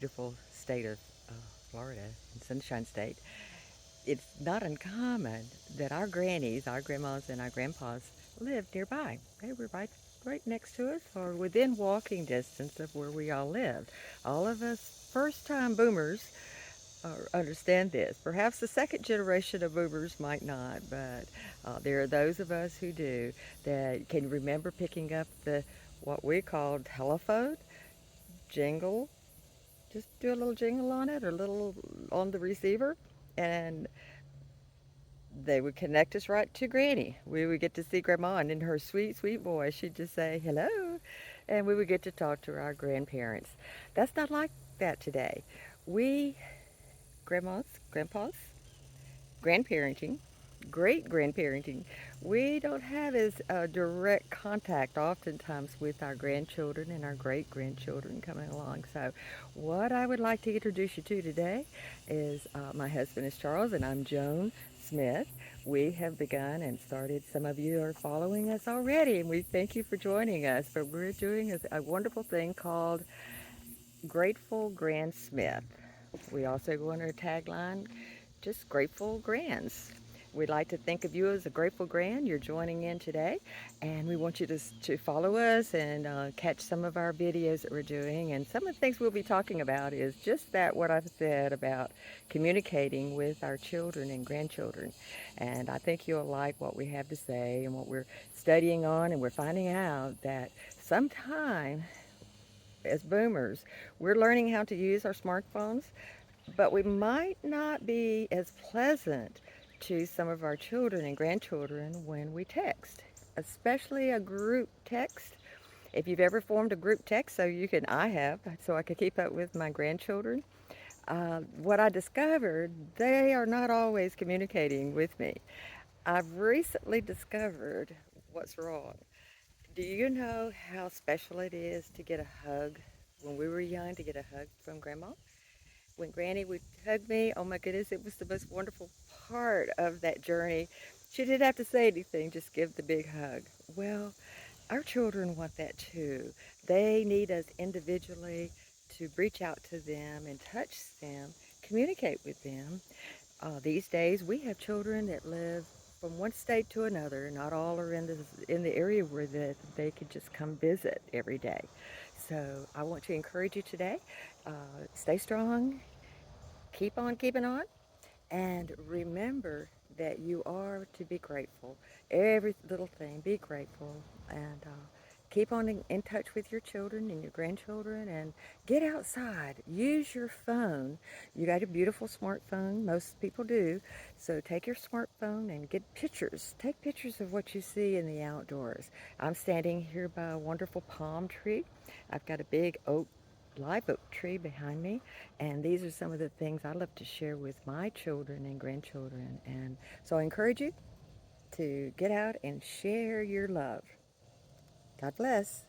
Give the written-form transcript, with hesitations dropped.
Beautiful state of Florida, Sunshine State. It's not uncommon that our grannies, our grandmas, and our grandpas lived nearby. They were right next to us or within walking distance of where we all lived. All of us first-time boomers understand this. Perhaps the second generation of boomers might not, but there are those of us who do that can remember picking up the what we called telephone jingle, just do a little jingle on it or a little on the receiver, and they would connect us right to Granny. We would get to see Grandma, and in her sweet, sweet voice, she'd just say hello, and we would get to talk to our grandparents. That's not like that today. We, grandmas, grandpas, grandparenting, great grandparenting, we don't have as direct contact oftentimes with our grandchildren and our great grandchildren coming along. So, what I would like to introduce you to today is my husband is Charles and I'm Joan Smith. We have begun and started. Some of you are following us already, and we thank you for joining us. But we're doing a wonderful thing called Grateful Grand Smith. We also go under a tagline, just grateful grands. We'd like to think of you as a grateful grand. You're joining in today, and we want you to follow us and catch some of our videos that we're doing. And some of the things we'll be talking about is just that what I've said about communicating with our children and grandchildren. And I think you'll like what we have to say and what we're studying on, and we're finding out that sometime as boomers, we're learning how to use our smartphones, but we might not be as pleasant to some of our children and grandchildren when we text, especially a group text. If you've ever formed a group text, I have, so I could keep up with my grandchildren. What I discovered, they are not always communicating with me. I've recently discovered what's wrong. Do you know how special it is to get a hug? When we were young, to get a hug from Grandma? When Granny would hug me, oh my goodness, it was the most wonderful part of that journey. She didn't have to say anything, just give the big hug. Well, our children want that too. They need us individually to reach out to them and touch them, communicate with them. These days, we have children that live from one state to another. Not all are in the area where they could just come visit every day. So I want to encourage you today. Stay strong, keep on keeping on, and remember that you are to be grateful. Every little thing, be grateful, and keep on in touch with your children and your grandchildren, and get outside. Use your phone. You got a beautiful smartphone. Most people do. So take your smartphone and get pictures. Take pictures of what you see in the outdoors. I'm standing here by a wonderful palm tree. I've got a big live oak tree behind me, and these are some of the things I love to share with my children and grandchildren. And so I encourage you to get out and share your love. God bless.